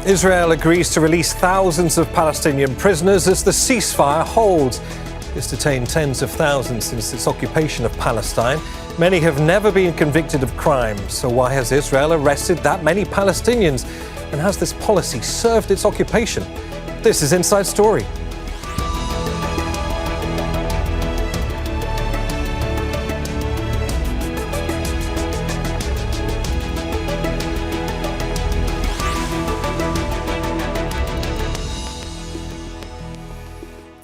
Israel agrees to release thousands of Palestinian prisoners as the ceasefire holds. It's detained tens of thousands since its occupation of Palestine. Many have never been convicted of crime. So why has Israel arrested that many Palestinians? And has this policy served its occupation? This is Inside Story.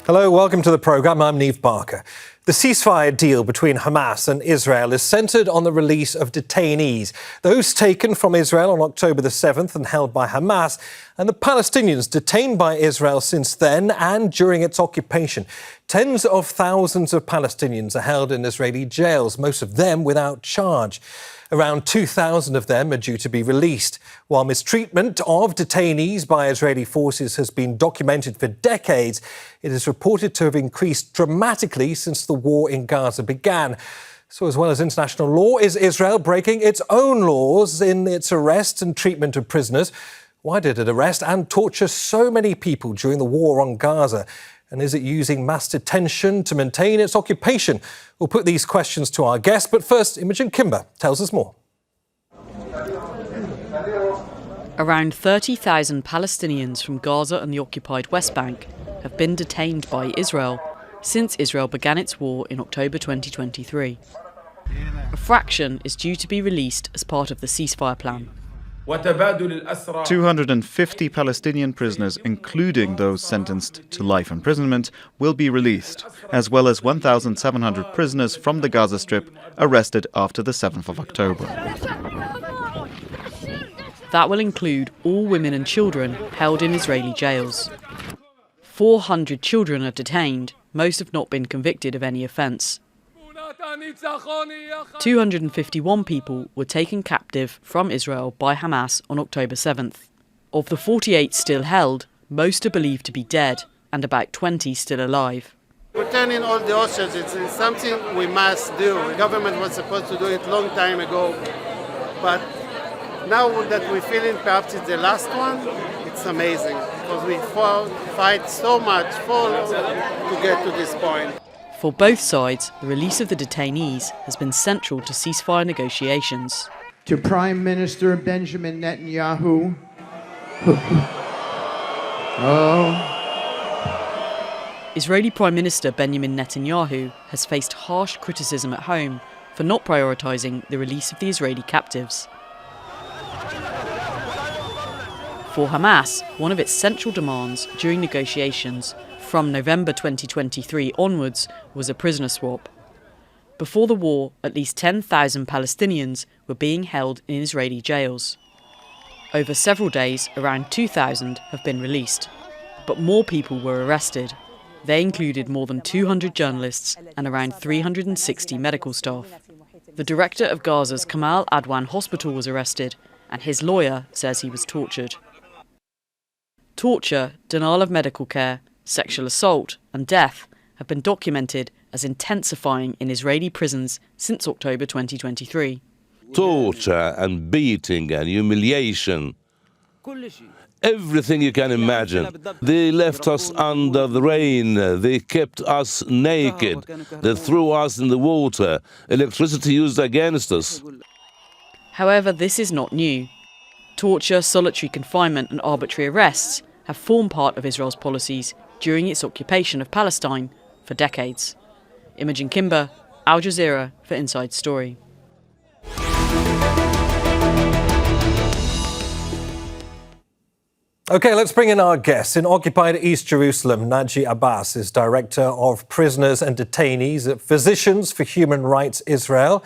Hello, welcome to the programme. I'm Neave Barker. The ceasefire deal between Hamas and Israel is centred on the release of detainees, those taken from Israel on October the 7th and held by Hamas, and the Palestinians detained by Israel since then and during its occupation. Tens of thousands of Palestinians are held in Israeli jails, most of them without charge. Around 2,000 of them are due to be released. While mistreatment of detainees by Israeli forces has been documented for decades, it is reported to have increased dramatically since the war in Gaza began. So as well as international law, is Israel breaking its own laws in its arrest and treatment of prisoners? Why did it arrest and torture so many people during the war on Gaza? And is it using mass detention to maintain its occupation? We'll put these questions to our guest, but first, Imogen Kimber tells us more. Around 30,000 Palestinians from Gaza and the occupied West Bank have been detained by Israel since Israel began its war in October 2023. A fraction is due to be released as part of the ceasefire plan. 250 Palestinian prisoners, including those sentenced to life imprisonment, will be released, as well as 1,700 prisoners from the Gaza Strip arrested after the 7th of October. That will include all women and children held in Israeli jails. 400 children are detained, most have not been convicted of any offence. 251 people were taken captive from Israel by Hamas on October 7th. Of the 48 still held, most are believed to be dead and about 20 still alive. Returning all the hostages is something we must do. The government was supposed to do it a long time ago. But now that we're feeling perhaps it's the last one, it's amazing. Because we fight so much to get to this point. For both sides, the release of the detainees has been central to ceasefire negotiations. To Prime Minister Benjamin Netanyahu. Israeli Prime Minister Benjamin Netanyahu has faced harsh criticism at home for not prioritising the release of the Israeli captives. For Hamas, one of its central demands during negotiations from November 2023 onwards was a prisoner swap. Before the war, at least 10,000 Palestinians were being held in Israeli jails. Over several days, around 2,000 have been released. But more people were arrested. They included more than 200 journalists and around 360 medical staff. The director of Gaza's Kamal Adwan hospital was arrested, and his lawyer says he was tortured. Torture, denial of medical care, sexual assault and death have been documented as intensifying in Israeli prisons since October 2023. Torture and beating and humiliation, everything you can imagine. They left us under the rain, they kept us naked, they threw us in the water, electricity used against us. However, this is not new. Torture, solitary confinement and arbitrary arrests have formed part of Israel's policies during its occupation of Palestine for decades. Imogen Kimber, Al Jazeera for Inside Story. OK, let's bring in our guests. In occupied East Jerusalem, Naji Abbas is Director of Prisoners and Detainees at Physicians for Human Rights Israel.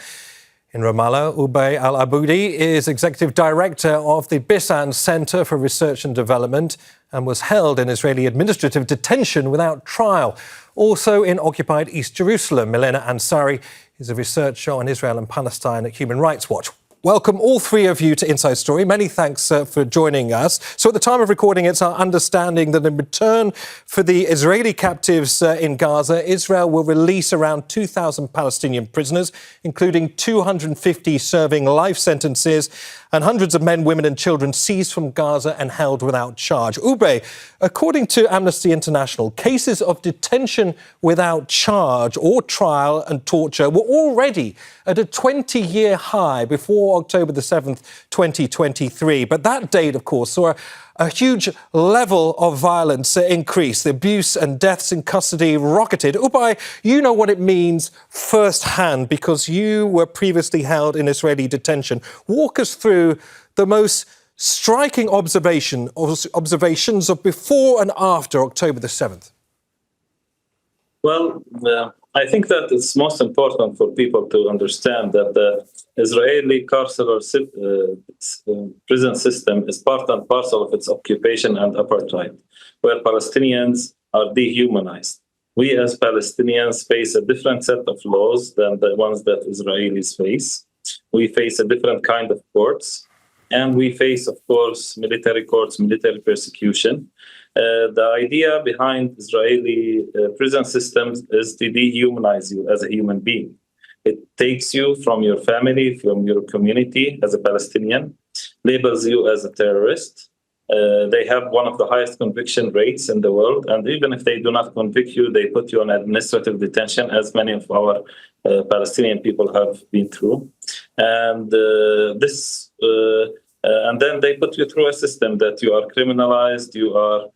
In Ramallah, Ubai Al-Aboudi is Executive Director of the Bisan Center for Research and Development and was held in Israeli administrative detention without trial. Also in occupied East Jerusalem, Milena Ansari is a researcher on Israel and Palestine at Human Rights Watch. Welcome, all three of you, to Inside Story. Many thanks for joining us. So at the time of recording, it's our understanding that in return for the Israeli captives in Gaza, Israel will release around 2,000 Palestinian prisoners, including 250 serving life sentences and hundreds of men, women and children seized from Gaza and held without charge. Ubai, according to Amnesty International, cases of detention without charge or trial and torture were already at a 20-year high before October the 7th, 2023. But that date, of course, saw a huge level of violence increase. The abuse and deaths in custody rocketed. Ubai, you know what it means firsthand because you were previously held in Israeli detention. Walk us through the most striking observations of before and after October the 7th. Well, I think that it's most important for people to understand that the Israeli carceral prison system is part and parcel of its occupation and apartheid, where Palestinians are dehumanized. We as Palestinians face a different set of laws than the ones that Israelis face. We face a different kind of courts, and we face, of course, military courts, military persecution. The idea behind Israeli prison systems is to dehumanize you as a human being. It takes you from your family, from your community as a Palestinian, labels you as a terrorist. They have one of the highest conviction rates in the world, and even if they do not convict you, they put you on administrative detention, as many of our Palestinian people have been through. And and then they put you through a system that you are criminalized, you are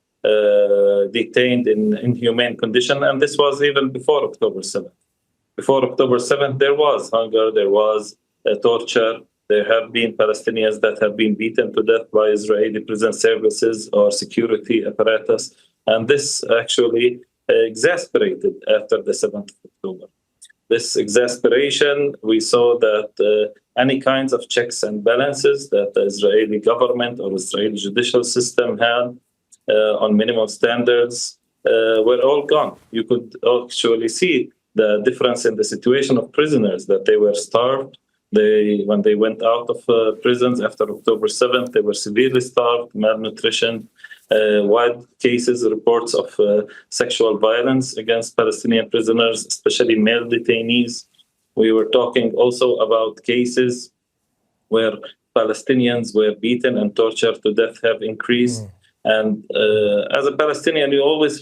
detained in inhumane condition, and this was even before October 7th. Before October 7th, there was hunger, there was torture. There have been Palestinians that have been beaten to death by Israeli prison services or security apparatus, and this actually exasperated after the 7th of October. This exasperation, we saw that any kinds of checks and balances that the Israeli government or Israeli judicial system had on minimum standards were all gone. You could actually see the difference in the situation of prisoners, that they were starved. When they went out of prisons after October 7th, they were severely starved, malnutrition, wide cases, reports of sexual violence against Palestinian prisoners, especially male detainees. We were talking also about cases where Palestinians were beaten and tortured to death have increased. And as a Palestinian, you always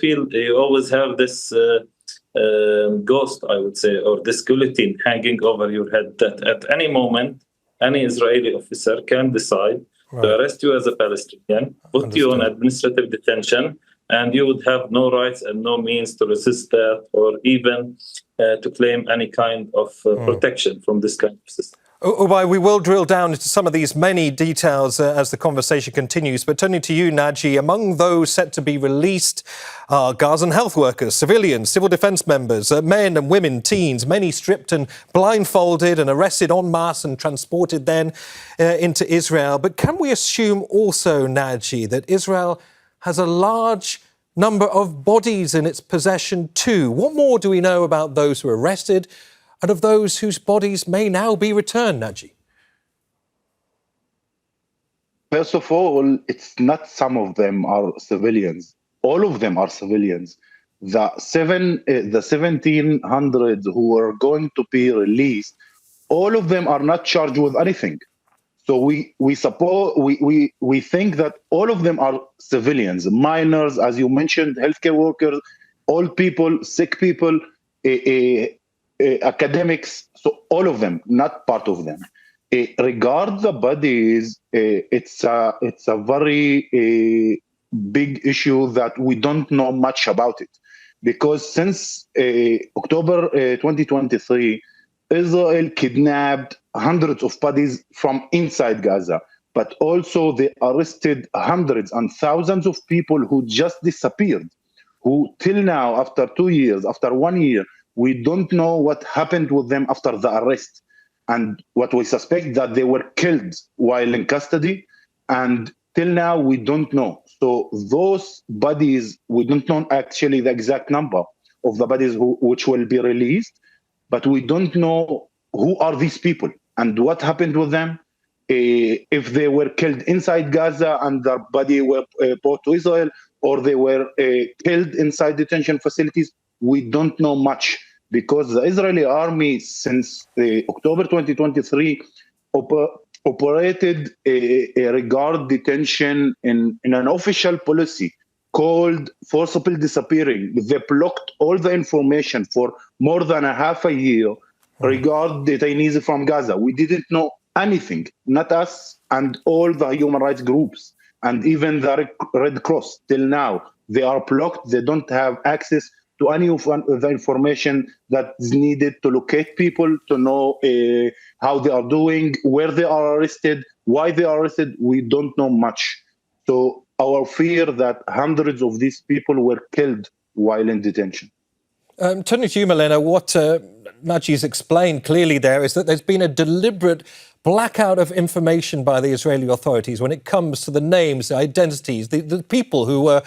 have this ghost, I would say, or this guillotine hanging over your head that at any moment, any Israeli officer can decide to arrest you as a Palestinian, put you on administrative detention, and you would have no rights and no means to resist that or even to claim any kind of protection from this kind of system. Ubai, we will drill down into some of these many details as the conversation continues. But turning to you, Naji, among those set to be released are Gazan health workers, civilians, civil defence members, men and women, teens, many stripped and blindfolded and arrested en masse and transported then into Israel. But can we assume also, Naji, that Israel has a large number of bodies in its possession too? What more do we know about those who are arrested and of those whose bodies may now be returned, Naji? First of all, it's not some of them are civilians. All of them are civilians. The 1,700 who are going to be released, all of them are not charged with anything. So we think that all of them are civilians, minors, as you mentioned, healthcare workers, old people, sick people, academics, so all of them, not part of them. Regard the bodies, it's a very big issue that we don't know much about it, because since October 2023, Israel kidnapped hundreds of bodies from inside Gaza, but also they arrested hundreds and thousands of people who just disappeared, who till now, after 2 years, after 1 year, we don't know what happened with them after the arrest. And what we suspect that they were killed while in custody. And till now, we don't know. So those bodies, we don't know actually the exact number of the bodies which will be released, but we don't know who are these people and what happened with them. If they were killed inside Gaza and their body were brought to Israel, or they were killed inside detention facilities, we don't know much, because the Israeli army since October 2023 operated regard detention in an official policy called forcible disappearing. They blocked all the information for more than a half a year regard detainees from Gaza. We didn't know anything, not us and all the human rights groups and even the Red Cross. Till now, they are blocked. They don't have access to any of the information that is needed to locate people, to know how they are doing, where they are arrested, why they are arrested. We don't know much. So our fear that hundreds of these people were killed while in detention. Turning to you, Milena, what Naji's explained clearly there is that there's been a deliberate blackout of information by the Israeli authorities when it comes to the names, the identities, the people who were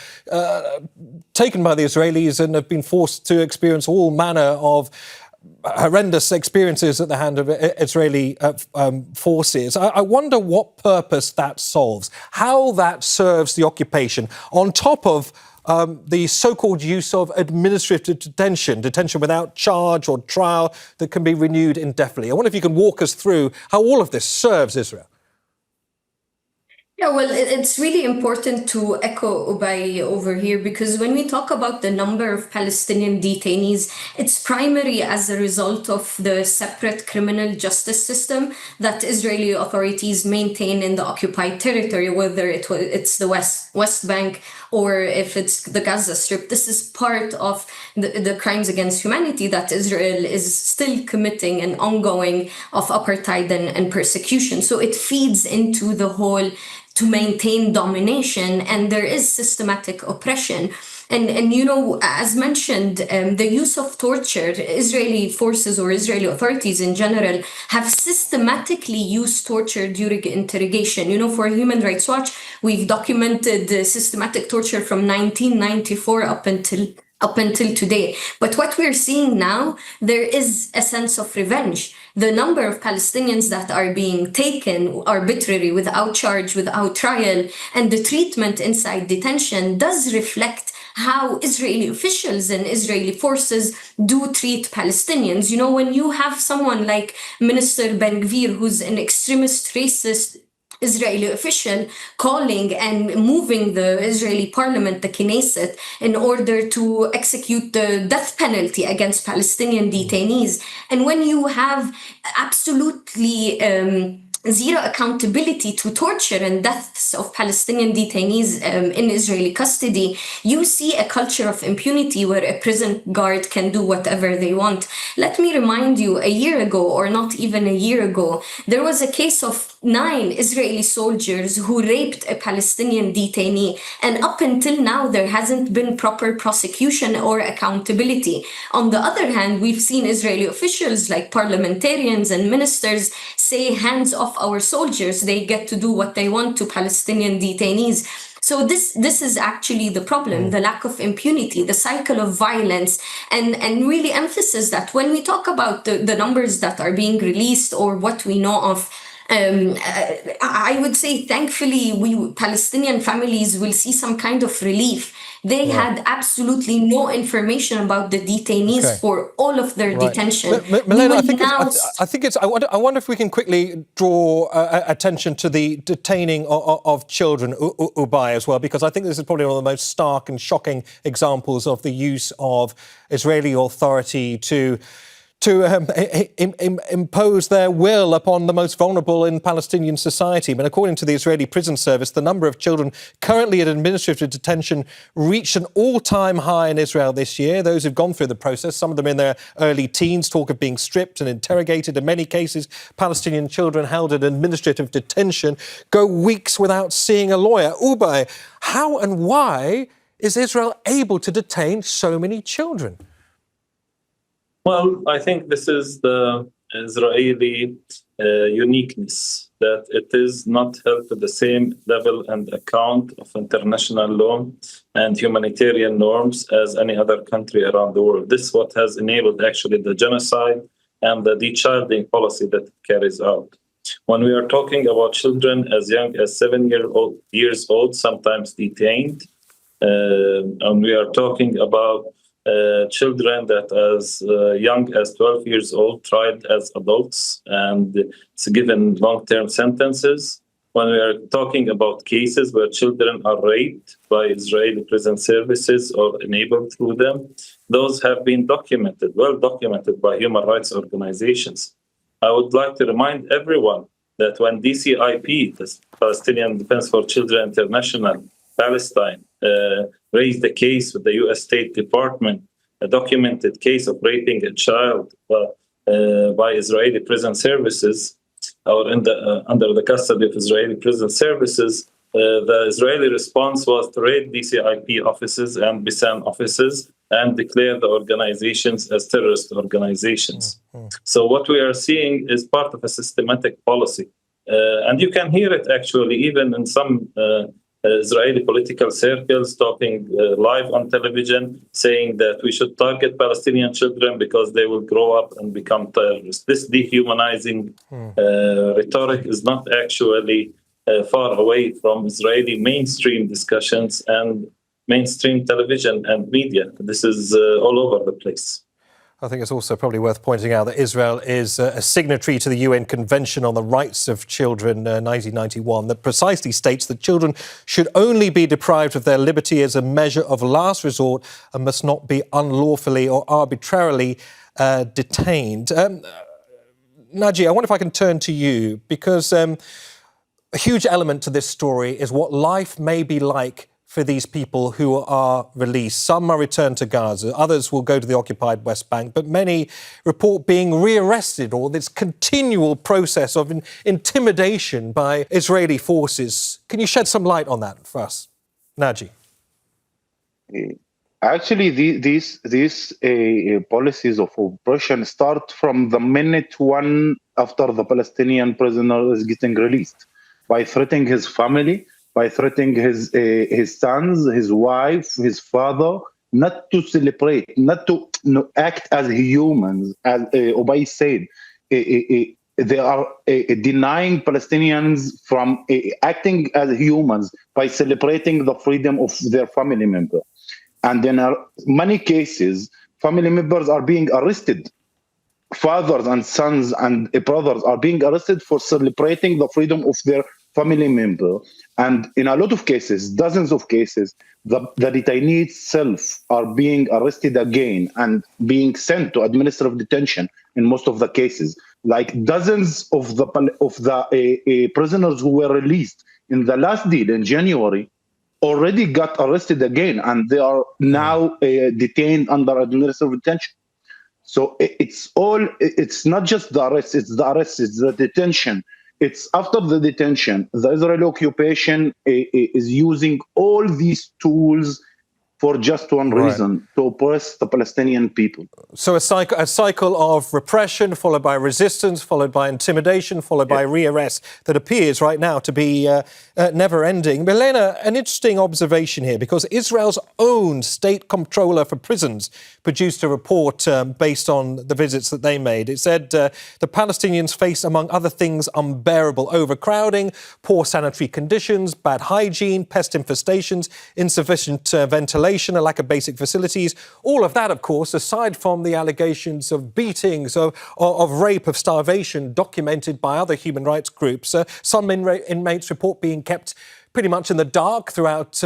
taken by the Israelis and have been forced to experience all manner of horrendous experiences at the hand of Israeli forces. I wonder what purpose that solves, how that serves the occupation, on top of the so-called use of administrative detention without charge or trial that can be renewed indefinitely. I wonder if you can walk us through how all of this serves Israel. Yeah, well, it's really important to echo Ubai over here, because when we talk about the number of Palestinian detainees, it's primarily as a result of the separate criminal justice system that Israeli authorities maintain in the occupied territory, whether it's the West Bank or if it's the Gaza Strip. This is part of the crimes against humanity that Israel is still committing and ongoing of apartheid and persecution. So it feeds into the whole to maintain domination, and there is systematic oppression. And you know, as mentioned, the use of torture, Israeli forces or Israeli authorities in general have systematically used torture during interrogation. You know, for Human Rights Watch, we've documented systematic torture from 1994 up until today. But what we're seeing now, there is a sense of revenge. The number of Palestinians that are being taken arbitrarily without charge, without trial, and the treatment inside detention does reflect how Israeli officials and Israeli forces do treat Palestinians. You know, when you have someone like Minister Ben-Gvir, who's an extremist, racist Israeli official, calling and moving the Israeli parliament, the Knesset, in order to execute the death penalty against Palestinian detainees. And when you have absolutely zero accountability to torture and deaths of Palestinian detainees in Israeli custody, you see a culture of impunity where a prison guard can do whatever they want. Let me remind you, a year ago, or not even a year ago, there was a case of 9 Israeli soldiers who raped a Palestinian detainee. And up until now, there hasn't been proper prosecution or accountability. On the other hand, we've seen Israeli officials like parliamentarians and ministers say, hands off our soldiers, they get to do what they want to Palestinian detainees. So this is actually the problem, the lack of impunity, the cycle of violence, and really emphasis that when we talk about the numbers that are being released or what we know of, I would say, thankfully, Palestinian families will see some kind of relief. They had absolutely no information about the detainees for all of their detention. Milena, I wonder if we can quickly draw attention to the detaining of children, Ubai, as well, because I think this is probably one of the most stark and shocking examples of the use of Israeli authority to impose their will upon the most vulnerable in Palestinian society. But according to the Israeli Prison Service, the number of children currently in administrative detention reached an all-time high in Israel this year. Those who've gone through the process, some of them in their early teens, talk of being stripped and interrogated. In many cases, Palestinian children held in administrative detention go weeks without seeing a lawyer. Ubai, how and why is Israel able to detain so many children? Well, I think this is the Israeli uniqueness, that it is not held to the same level and account of international law and humanitarian norms as any other country around the world. This is what has enabled actually the genocide and the de-childing policy that it carries out. When we are talking about children as young as 7 years old, sometimes detained, and we are talking about children that as young as 12 years old tried as adults and it's given long-term sentences. When we are talking about cases where children are raped by Israeli prison services or enabled through them, those have been documented, well documented by human rights organizations. I would like to remind everyone that when DCIP, the Palestinian Defense for Children International, Palestine, raised a case with the U.S. State Department, a documented case of raping a child by Israeli prison services, or under the custody of Israeli prison services. The Israeli response was to raid DCIP offices and Bisan offices and declare the organizations as terrorist organizations. So what we are seeing is part of a systematic policy. And you can hear it actually even in some Israeli political circles talking live on television, saying that we should target Palestinian children because they will grow up and become terrorists. This dehumanizing rhetoric is not actually far away from Israeli mainstream discussions and mainstream television and media. This is all over the place. I think it's also probably worth pointing out that Israel is a signatory to the UN Convention on the Rights of Children, 1991, that precisely states that children should only be deprived of their liberty as a measure of last resort and must not be unlawfully or arbitrarily detained. Naji, I wonder if I can turn to you, because a huge element to this story is what life may be like for these people who are released. Some are returned to Gaza, others will go to the occupied West Bank, but many report being rearrested, or this continual process of intimidation by Israeli forces. Can you shed some light on that for us, Naji? Actually, these policies of oppression start from the minute one after the Palestinian prisoner is getting released, by threatening his family, by threatening his sons, his wife, his father, not to celebrate, not to act as humans. As Ubai said, they are denying Palestinians from acting as humans by celebrating the freedom of their family member. And in many cases, family members are being arrested. Fathers and sons and brothers are being arrested for celebrating the freedom of their family member. And in a lot of cases, dozens of cases, the detainees itself are being arrested again and being sent to administrative detention in most of the cases. Like dozens of the prisoners who were released in the last deal in January already got arrested again, and they are now detained under administrative detention. So it's not just the arrest, it's the detention. It's after the detention, the Israeli occupation is using all these tools for just one reason, to oppress the Palestinian people. So a cycle of repression, followed by resistance, followed by intimidation, followed by rearrest, that appears right now to be never-ending. Milena, an interesting observation here, because Israel's own state comptroller for prisons produced a report based on the visits that they made. It said the Palestinians face, among other things, unbearable overcrowding, poor sanitary conditions, bad hygiene, pest infestations, insufficient ventilation, a lack of basic facilities. All of that, of course, aside from the allegations of beatings, of rape, of starvation documented by other human rights groups. Some inmates report being kept pretty much in the dark throughout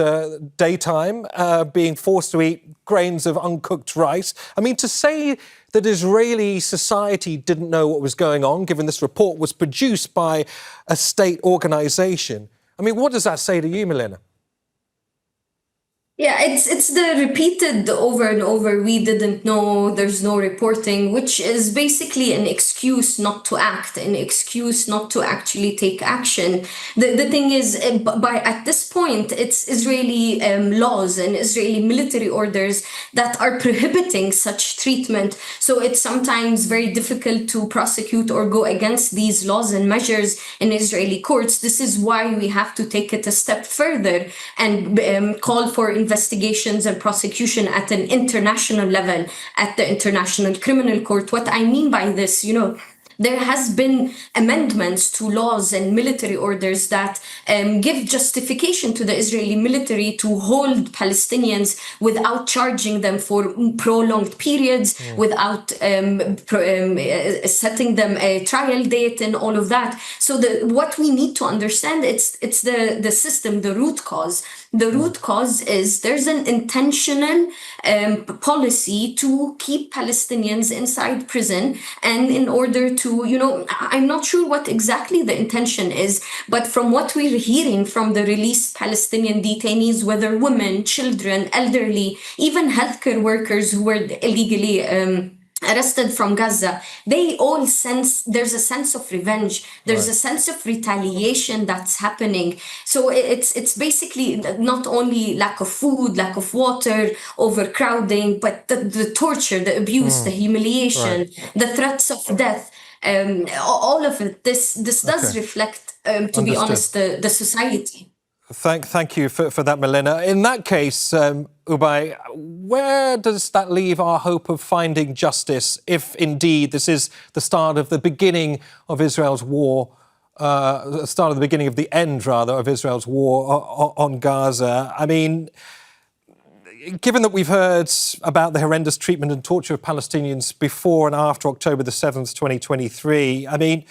daytime, being forced to eat grains of uncooked rice. I mean, to say that Israeli society didn't know what was going on, given this report was produced by a state organization, I mean, what does that say to you, Milena? Yeah, it's the repeated over and over, we didn't know, there's no reporting, which is basically an excuse not to act, an excuse not to actually take action. The thing is, at this point, it's Israeli laws and Israeli military orders that are prohibiting such treatment. So it's sometimes very difficult to prosecute or go against these laws and measures in Israeli courts. This is why we have to take it a step further and call for investigations and prosecution at an international level, at the International Criminal Court. What I mean by this, There has been amendments to laws and military orders that give justification to the Israeli military to hold Palestinians without charging them for prolonged periods, without setting them a trial date and all of that. So what we need to understand, it's the system, the root cause. The root cause is there's an intentional policy to keep Palestinians inside prison, and in order to, I'm not sure what exactly the intention is, but from what we're hearing from the released Palestinian detainees, whether women, children, elderly, even healthcare workers who were illegally arrested from Gaza, they all sense there's a sense of revenge, there's a sense of retaliation that's happening. So it's basically not only lack of food, lack of water, overcrowding, but the torture, the abuse, the humiliation, the threats of death, all of it. This does reflect, to be honest, the society. Thank you for that, Milena. In that case, Ubai, where does that leave our hope of finding justice if indeed this is the start of the beginning of Israel's war, the start of the beginning of the end, rather, of Israel's war on Gaza? I mean, given that we've heard about the horrendous treatment and torture of Palestinians before and after October the 7th, 2023, I mean,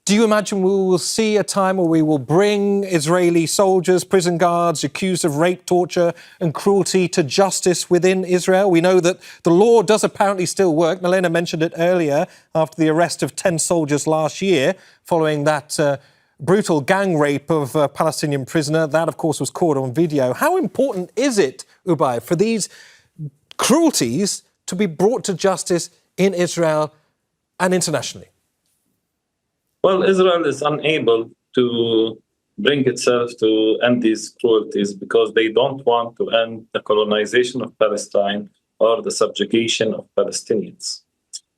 do you imagine we will see a time where we will bring Israeli soldiers, prison guards accused of rape, torture and cruelty to justice within Israel? We know that the law does apparently still work. Milena mentioned it earlier after the arrest of 10 soldiers last year following that brutal gang rape of a Palestinian prisoner. That, of course, was caught on video. How important is it, Ubai, for these cruelties to be brought to justice in Israel and internationally? Well, Israel is unable to bring itself to end these cruelties because they don't want to end the colonization of Palestine or the subjugation of Palestinians.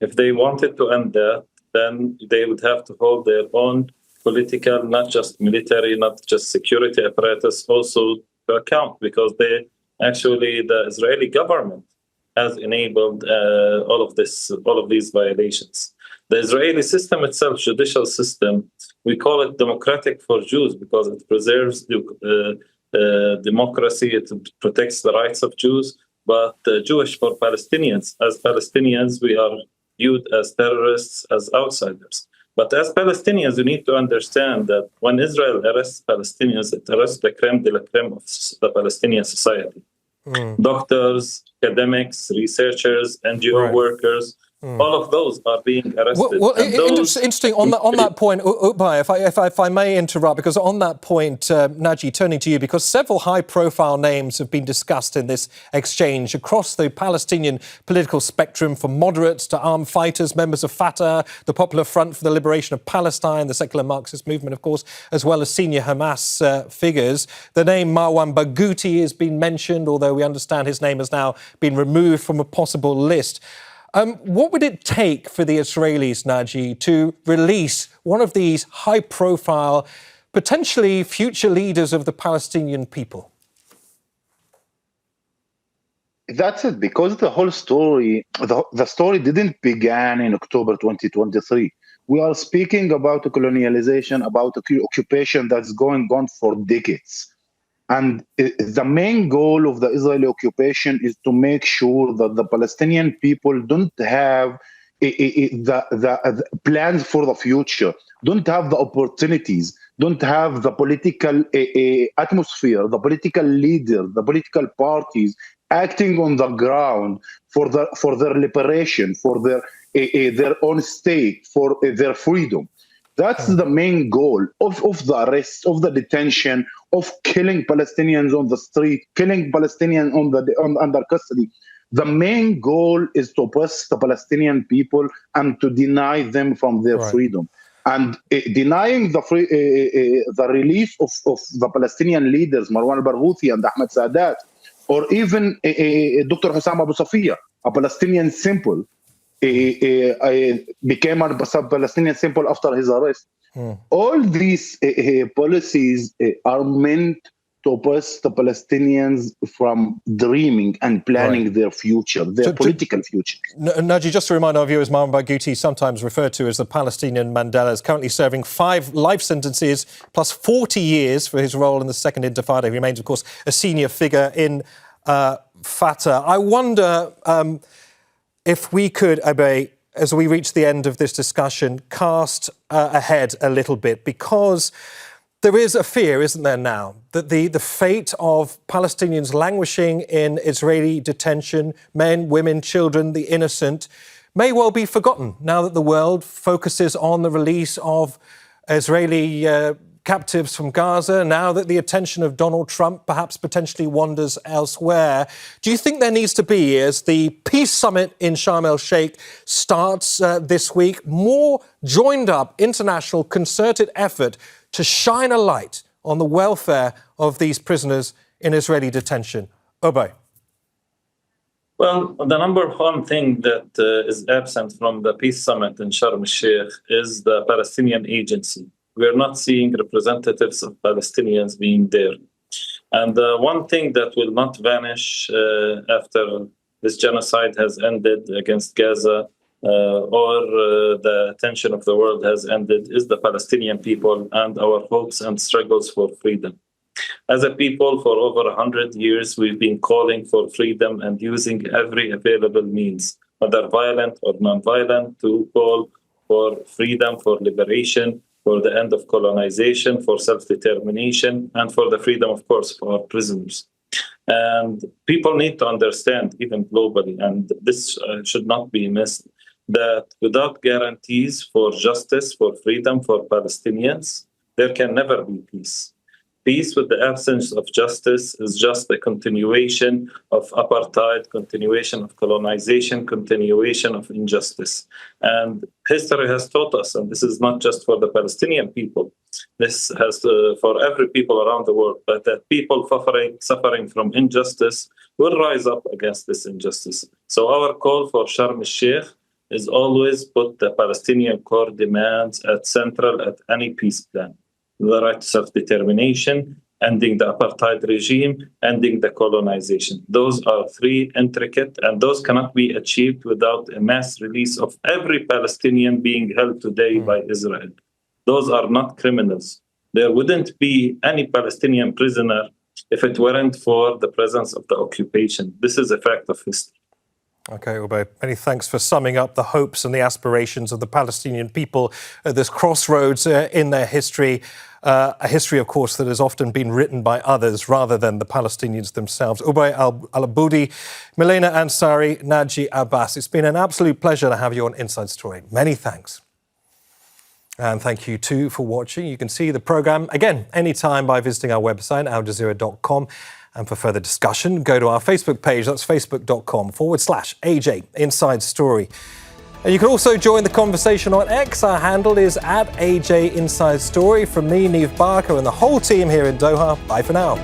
If they wanted to end that, then they would have to hold their own political, not just military, not just security apparatus, also to account, because the Israeli government has enabled all of these violations. The Israeli system itself, judicial system, we call it democratic for Jews because it preserves democracy, it protects the rights of Jews, but Jewish for Palestinians. As Palestinians, we are viewed as terrorists, as outsiders. But as Palestinians, you need to understand that when Israel arrests Palestinians, it arrests the creme de la creme of the Palestinian society. Doctors, academics, researchers, NGO workers, all of those are being arrested. Well, interesting on that point, Ubai, if I may interrupt, because on that point, Naji, turning to you, because several high-profile names have been discussed in this exchange across the Palestinian political spectrum, from moderates to armed fighters, members of Fatah, the Popular Front for the Liberation of Palestine, the secular Marxist movement, of course, as well as senior Hamas figures. The name Marwan Barghouti has been mentioned, although we understand his name has now been removed from a possible list. What would it take for the Israelis, Naji, to release one of these high-profile, potentially future leaders of the Palestinian people? That's it, because the whole story, the story didn't begin in October 2023. We are speaking about a colonialization, about occupation that's going on for decades. And the main goal of the Israeli occupation is to make sure that the Palestinian people don't have the plans for the future, don't have the opportunities, don't have the political atmosphere, the political leader, the political parties acting on the ground for their liberation, for their own state, for their freedom. That's the main goal of the arrest, of the detention, of killing Palestinians on the street, killing Palestinians under custody. The main goal is to oppress the Palestinian people and to deny them from their freedom. And denying the release of the Palestinian leaders, Marwan al-Barghouti and Ahmed Sadat, or even Dr. Hussam Abu Safiya, a Palestinian simple, became a Palestinian simple after his arrest. All these policies are meant prevent the Palestinians from dreaming and planning their future, their political future. Naji, just to remind our viewers, Mohamed Barghouti, sometimes referred to as the Palestinian Mandela, is currently serving 5 life sentences plus 40 years for his role in the Second Intifada. He remains, of course, a senior figure in Fatah. I wonder if we could, Ubai, as we reach the end of this discussion, cast ahead a little bit, because there is a fear, isn't there now, that the fate of Palestinians languishing in Israeli detention, men, women, children, the innocent, may well be forgotten now that the world focuses on the release of Israeli captives from Gaza, now that the attention of Donald Trump perhaps potentially wanders elsewhere. Do you think there needs to be, as the peace summit in Sharm el-Sheikh starts this week, more joined-up international concerted effort to shine a light on the welfare of these prisoners in Israeli detention? Ubai. Well, the number one thing that is absent from the peace summit in Sharm el-Sheikh is the Palestinian agency. We're not seeing representatives of Palestinians being there. And one thing that will not vanish after this genocide has ended against Gaza, or the attention of the world has ended, is the Palestinian people and our hopes and struggles for freedom. As a people, for over 100 years, we've been calling for freedom and using every available means, whether violent or non-violent, to call for freedom, for liberation, for the end of colonization, for self-determination, and for the freedom, of course, for our prisoners. And people need to understand, even globally, and this should not be missed, that without guarantees for justice, for freedom, for Palestinians, there can never be peace. Peace with the absence of justice is just a continuation of apartheid, continuation of colonization, continuation of injustice. And history has taught us, and this is not just for the Palestinian people, this has for every people around the world, but that people suffering from injustice will rise up against this injustice. So our call for Sharm el-Sheikh is always put the Palestinian core demands at central at any peace plan. The right to self-determination, ending the apartheid regime, ending the colonization. Those are 3 intricate, and those cannot be achieved without a mass release of every Palestinian being held today by Israel. Those are not criminals. There wouldn't be any Palestinian prisoner if it weren't for the presence of the occupation. This is a fact of history. OK, Ubai, many thanks for summing up the hopes and the aspirations of the Palestinian people at this crossroads in their history. A history, of course, that has often been written by others rather than the Palestinians themselves. Ubai Al-Aboudi, Milena Ansari, Naji, Abbas. It's been an absolute pleasure to have you on Inside Story. Many thanks. And thank you too for watching. You can see the programme again anytime by visiting our website, aljazeera.com. And for further discussion, go to our Facebook page. That's facebook.com/AJ Inside Story. And you can also join the conversation on X. Our handle is @AJ Inside Story. From me, Neave Barker, and the whole team here in Doha. Bye for now.